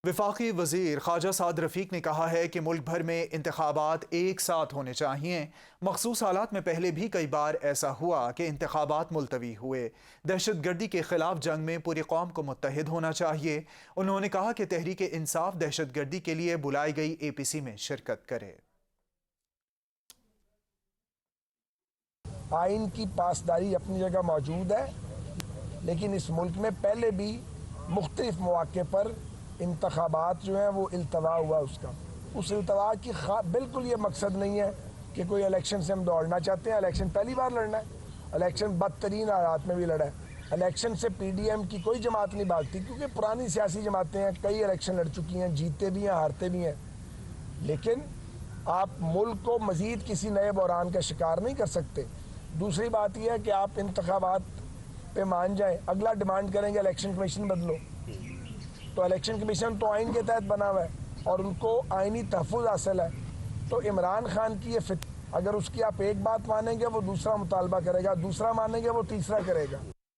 وفاقی وزیر خواجہ سعد رفیق نے کہا ہے کہ ملک بھر میں انتخابات ایک ساتھ ہونے چاہئیں۔ مخصوص حالات میں پہلے بھی کئی بار ایسا ہوا کہ انتخابات ملتوی ہوئے۔ دہشت گردی کے خلاف جنگ میں پوری قوم کو متحد ہونا چاہیے۔ انہوں نے کہا کہ تحریک انصاف دہشت گردی کے لیے بلائی گئی APC میں شرکت کرے۔ آئین کی پاسداری اپنی جگہ موجود ہے، لیکن اس ملک میں پہلے بھی مختلف مواقع پر انتخابات جو ہیں وہ التوا ہوا اس التوا کی بالکل یہ مقصد نہیں ہے کہ کوئی الیکشن سے ہم دوڑنا چاہتے ہیں۔ الیکشن پہلی بار لڑنا ہے، الیکشن بدترین حالات میں بھی لڑا ہے۔ الیکشن سے PDM کی کوئی جماعت نہیں بھاگتی، کیونکہ پرانی سیاسی جماعتیں ہیں، کئی الیکشن لڑ چکی ہیں، جیتے بھی ہیں ہارتے بھی ہیں، لیکن آپ ملک کو مزید کسی نئے بحران کا شکار نہیں کر سکتے۔ دوسری بات یہ ہے کہ آپ انتخابات پہ مان جائیں، اگلا ڈیمانڈ کریں گے الیکشن کمیشن بدلو، تو الیکشن کمیشن تو آئین کے تحت بنا ہوا ہے اور ان کو آئینی تحفظ حاصل ہے۔ تو عمران خان کی یہ اگر اس کی آپ ایک بات مانیں گے وہ دوسرا مطالبہ کرے گا، دوسرا مانیں گے وہ تیسرا کرے گا۔